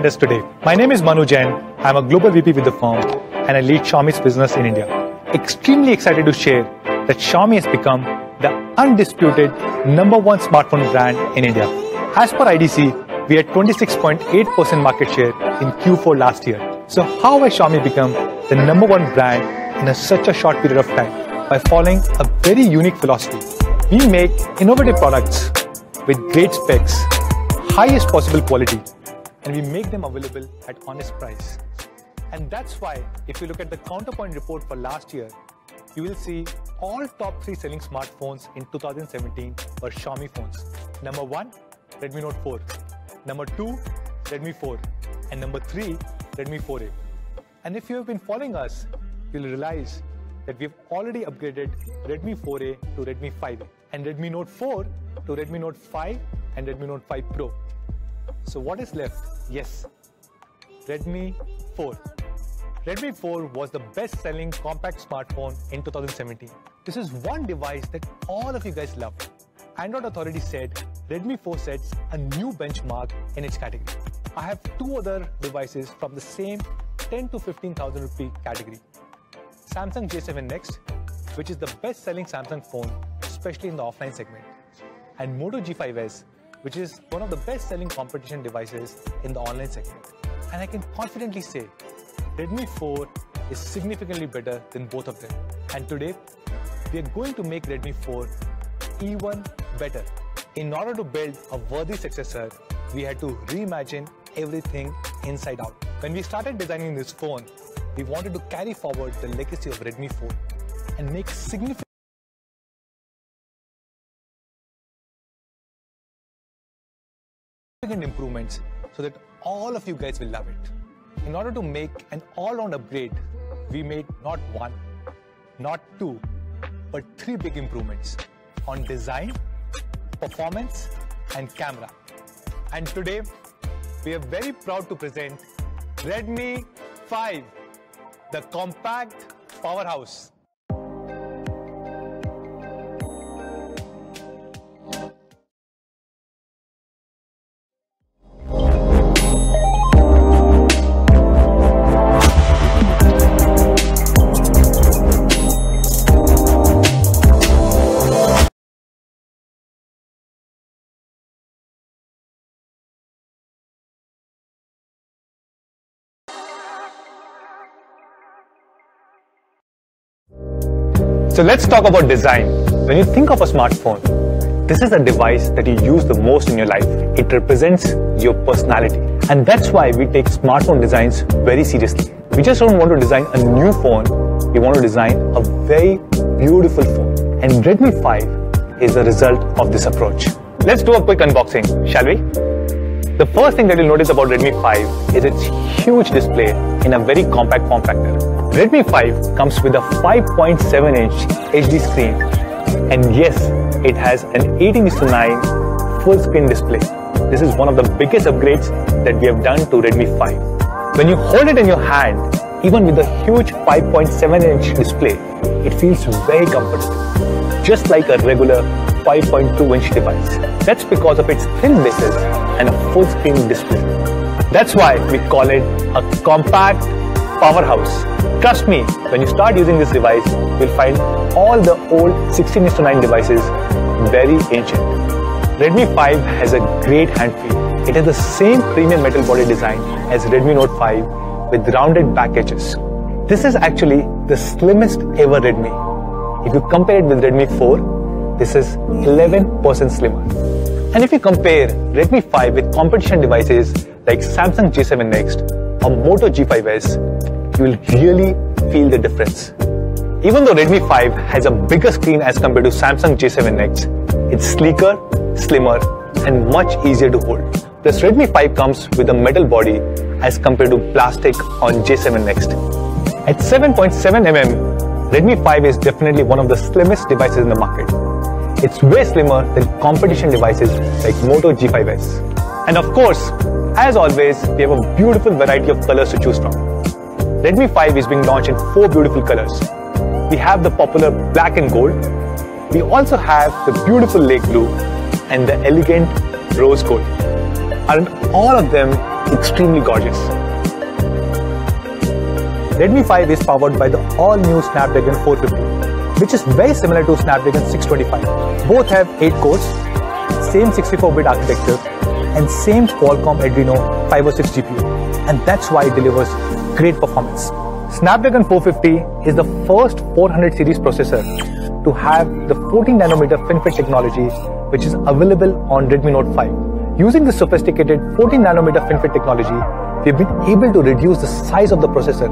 us today. My name is Manu Jain. I'm a global VP with the firm and I lead Xiaomi's business in India. Extremely excited to share that Xiaomi has become the undisputed #1 smartphone brand in India. As per IDC, we had 26.8% market share in Q4 last year. So how has Xiaomi become the #1 brand in such a short period of time? By following a very unique philosophy. We make innovative products with great specs, highest possible quality, and we make them available at honest price. And that's why if you look at the Counterpoint report for last year, you will see all top 3 selling smartphones in 2017 were Xiaomi phones. Number 1, Redmi Note 4. Number 2, Redmi 4. And number 3, Redmi 4A. And if you have been following us, you'll realize that we've already upgraded Redmi 4A to Redmi 5A and Redmi Note 4 to Redmi Note 5 and Redmi Note 5 Pro. So what is left? Yes, Redmi 4. Redmi 4 was the best-selling compact smartphone in 2017. This is one device that all of you guys love. Android Authority said Redmi 4 sets a new benchmark in its category. I have 2 other devices from the same 10 to 15,000 rupee category. Samsung J7 Next, which is the best-selling Samsung phone, especially in the offline segment. And Moto G5s, which is one of the best-selling competition devices in the online segment. And I can confidently say, Redmi 4 is significantly better than both of them. And today, we are going to make Redmi 4 even better. In order to build a worthy successor, we had to reimagine everything inside out. When we started designing this phone, we wanted to carry forward the legacy of Redmi 4 and make significant improvements so that all of you guys will love it. In order to make an all-round upgrade, we made not 1, not 2, but 3 big improvements on design, performance, and camera. And today, we are very proud to present Redmi 5, the compact powerhouse. So let's talk about design. When you think of a smartphone, this is a device that you use the most in your life. It represents your personality. And that's why we take smartphone designs very seriously. We just don't want to design a new phone. We want to design a very beautiful phone. And Redmi 5 is the result of this approach. Let's do a quick unboxing, shall we? The first thing that you'll notice about Redmi 5 is its huge display in a very compact form factor. Redmi 5 comes with a 5.7-inch HD screen, and yes, it has an 18:9 full screen display. This is one of the biggest upgrades that we have done to Redmi 5. When you hold it in your hand, even with a huge 5.7-inch display, it feels very comfortable, just like a regular 5.2-inch device. That's because of its thin bases and a full screen display. That's why we call it a compact powerhouse. Trust me, when you start using this device, you'll find all the old 16:9 devices very ancient. Redmi 5 has a great hand feel. It has the same premium metal body design as Redmi Note 5 with rounded back edges. This is actually the slimmest ever Redmi. If you compare it with Redmi 4, this is 11% slimmer. And if you compare Redmi 5 with competition devices like Samsung J7 Next or Moto G5s, you will really feel the difference. Even though Redmi 5 has a bigger screen as compared to Samsung J7 Next, it's sleeker, slimmer, and much easier to hold. Plus, Redmi 5 comes with a metal body as compared to plastic on J7 Next. At 7.7 mm, Redmi 5 is definitely one of the slimmest devices in the market. It's way slimmer than competition devices like Moto G5s. And of course, as always, we have a beautiful variety of colors to choose from. Redmi 5 is being launched in 4 beautiful colors. We have the popular black and gold. We also have the beautiful lake blue and the elegant rose gold. And all of them extremely gorgeous. Redmi 5 is powered by the all-new Snapdragon 450, which is very similar to Snapdragon 625. Both have 8 cores, same 64-bit architecture, and same Qualcomm Adreno 506 GPU, and that's why it delivers great performance. Snapdragon 450 is the first 400 series processor to have the 14nm FinFET technology, which is available on Redmi Note 5. Using the sophisticated 14nm FinFET technology, we've been able to reduce the size of the processor,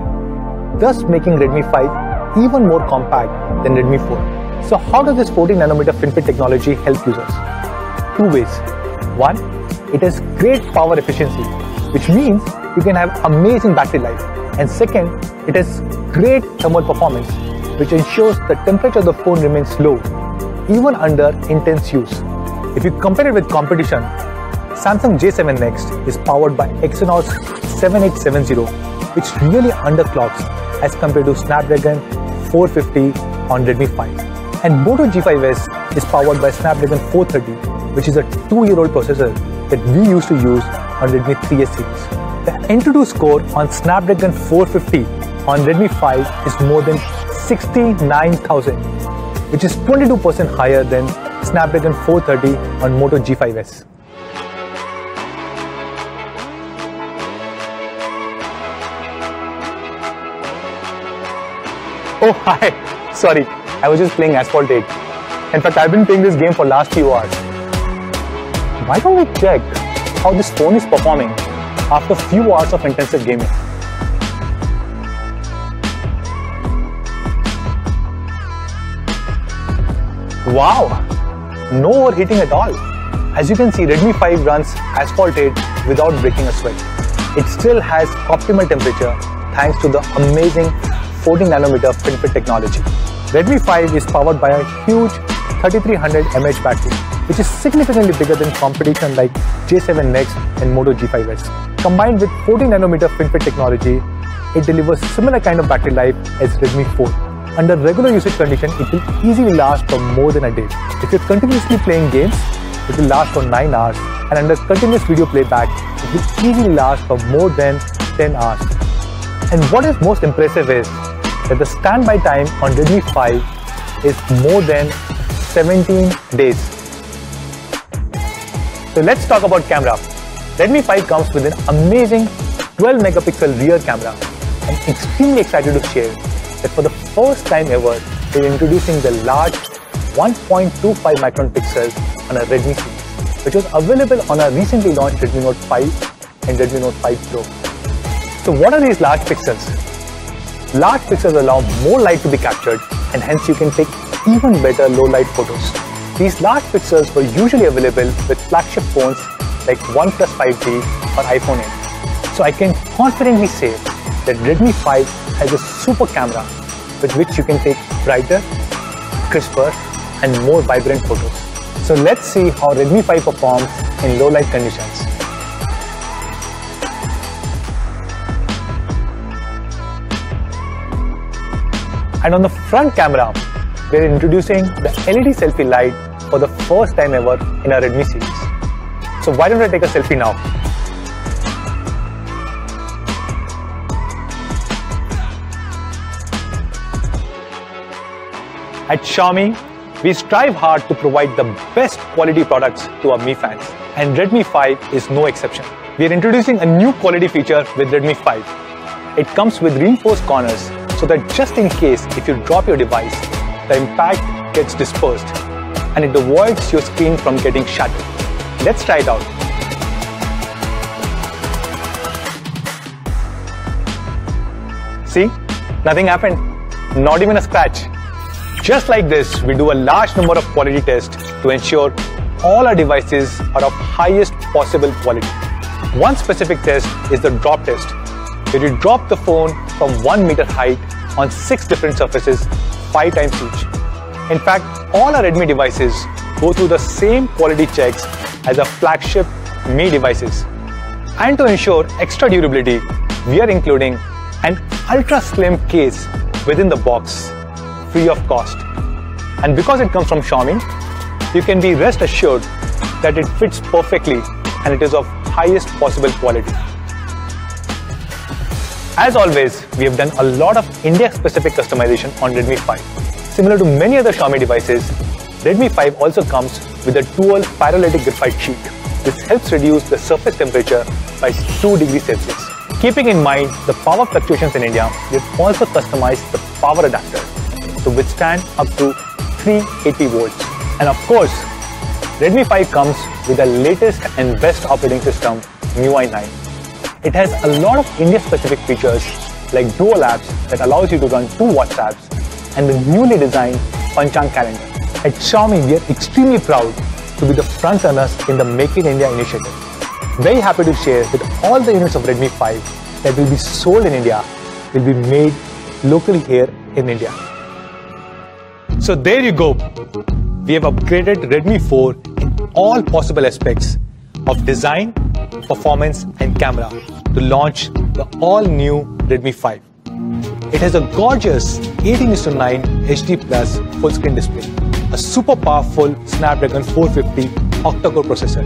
thus making Redmi 5 even more compact than Redmi 4. So how does this 14nm FinFET technology help users? 2 ways. 1, it has great power efficiency, which means you can have amazing battery life. And second, it has great thermal performance, which ensures the temperature of the phone remains low, even under intense use. If you compare it with competition, Samsung J7 Next is powered by Exynos 7870, which really underclocks as compared to Snapdragon 450 on Redmi 5. And Moto G5s is powered by Snapdragon 430, which is a 2-year-old processor that we used to use on Redmi 3S series. The Antutu score on Snapdragon 450 on Redmi 5 is more than 69,000, which is 22% higher than Snapdragon 430 on Moto G5s. Oh hi, sorry, I was just playing Asphalt 8. In fact, I've been playing this game for last few hours. Why don't we check how this phone is performing after few hours of intensive gaming? Wow, no overheating at all. As you can see, Redmi 5 runs Asphalt 8 without breaking a sweat. It still has optimal temperature thanks to the amazing 14nm FinFET technology. Redmi 5 is powered by a huge 3300 mAh battery, which is significantly bigger than competition like J7 Next and Moto G5s. Combined with 14nm FinFET technology, it delivers similar kind of battery life as Redmi 4. Under regular usage condition, it will easily last for more than a day. If you're continuously playing games, it will last for 9 hours, and under continuous video playback, it will easily last for more than 10 hours. And what is most impressive is that the standby time on Redmi 5 is more than 17 days. So let's talk about camera. Redmi 5 comes with an amazing 12 megapixel rear camera. I'm extremely excited to share that for the first time ever, we're introducing the large 1.25 micron pixels on a Redmi series, which was available on our recently launched Redmi Note 5 and Redmi Note 5 Pro. So what are these large pixels? Large pixels allow more light to be captured, and hence you can take even better low light photos. These large pixels were usually available with flagship phones like OnePlus 5G or iPhone 8. So I can confidently say that Redmi 5 has a super camera with which you can take brighter, crisper and more vibrant photos. So let's see how Redmi 5 performs in low light conditions. And on the front camera, we're introducing the LED selfie light for the first time ever in our Redmi series. So why don't I take a selfie now? At Xiaomi, we strive hard to provide the best quality products to our Mi fans, and Redmi 5 is no exception. We are introducing a new quality feature with Redmi 5. It comes with reinforced corners so that just in case if you drop your device, the impact gets dispersed and it avoids your screen from getting shattered. Let's try it out. See, nothing happened, not even a scratch. Just like this, we do a large number of quality tests to ensure all our devices are of highest possible quality. One specific test is the drop test, where you drop the phone from 1 meter height on 6 different surfaces 5 times each. In fact, all our Redmi devices go through the same quality checks as our flagship Mi devices. And to ensure extra durability, we are including an ultra slim case within the box, free of cost. And because it comes from Xiaomi, you can be rest assured that it fits perfectly and it is of highest possible quality. As always, we have done a lot of India-specific customization on Redmi 5. Similar to many other Xiaomi devices, Redmi 5 also comes with a dual pyrolytic graphite sheet. This helps reduce the surface temperature by 2 degrees Celsius. Keeping in mind the power fluctuations in India, we have also customized the power adapter to withstand up to 380 volts. And of course, Redmi 5 comes with the latest and best operating system, MIUI 9. It has a lot of India-specific features like dual apps that allows you to run 2 WhatsApps and the newly designed Panchang calendar. At Xiaomi, we are extremely proud to be the front runners in the Make in India initiative. Very happy to share that all the units of Redmi 5 that will be sold in India will be made locally here in India. So there you go. We have upgraded Redmi 4 in all possible aspects of design, performance and camera to launch the all-new Redmi 5. It has a gorgeous 18:9 HD Plus full-screen display, a super powerful Snapdragon 450 octa-core processor,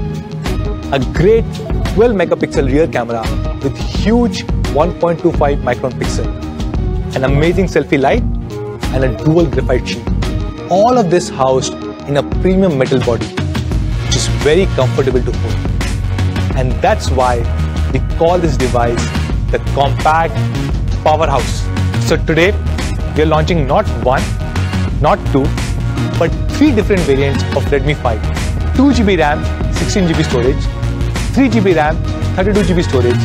a great 12-megapixel rear camera with huge 1.25 micron pixel, an amazing selfie light, and a dual graphite sheet. All of this housed in a premium metal body, which is very comfortable to hold. And that's why we call this device the compact powerhouse. So today, we are launching not 1, not 2, but 3 different variants of Redmi 5. 2GB RAM, 16GB storage, 3GB RAM, 32GB storage,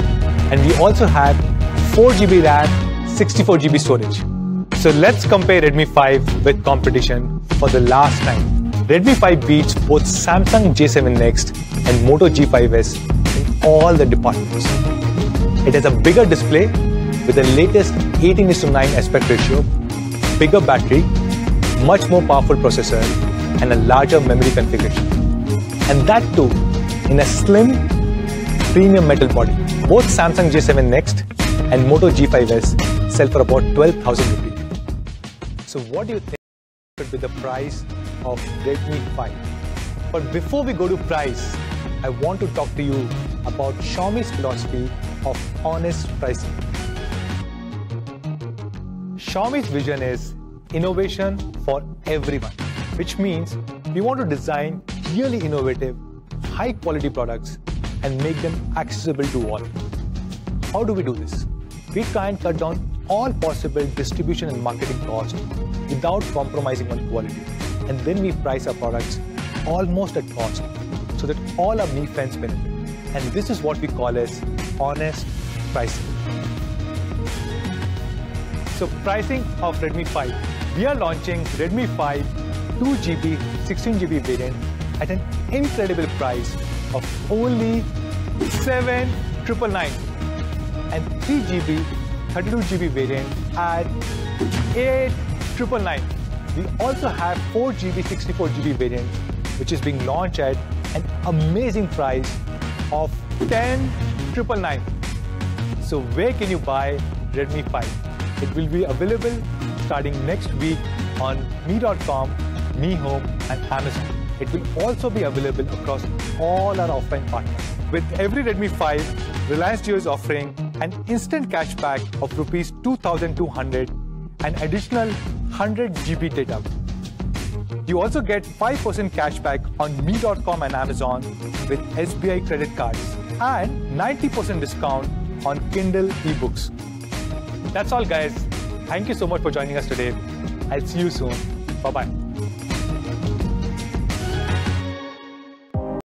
and we also have 4GB RAM, 64GB storage. So let's compare Redmi 5 with competition for the last time. Redmi 5 beats both Samsung J7 Next and Moto G5s in all the departments. It has a bigger display with the latest 18:9 aspect ratio, bigger battery, much more powerful processor, and a larger memory configuration. And that too in a slim, premium metal body. Both Samsung J7 Next and Moto G5s sell for about 12,000 rupees. So what do you think should be the price of Redmi 5? But before we go to price, I want to talk to you about Xiaomi's philosophy of honest pricing. Xiaomi's vision is innovation for everyone, which means we want to design really innovative, high-quality products and make them accessible to all. How do we do this? We try and cut down all possible distribution and marketing costs without compromising on quality. And then we price our products almost at cost so that all our Mi friends benefit. And this is what we call as honest pricing. So pricing of Redmi 5. We are launching Redmi 5 2GB, 16GB variant at an incredible price of only 7,999 and 3GB, 32GB variant at 8,999. We also have 4GB, 64GB variant, which is being launched at an amazing price of 10,999. So where can you buy Redmi 5? It will be available starting next week on Mi.com, Mi Home and Amazon. It will also be available across all our offline partners. With every Redmi 5, Reliance Jio is offering an instant cashback of Rs 2,200 and additional 100 GB data. You also get 5% cashback on Mi.com and Amazon with SBI credit cards and 90% discount on Kindle ebooks. That's all guys. Thank you so much for joining us today. I'll see you soon. Bye-bye.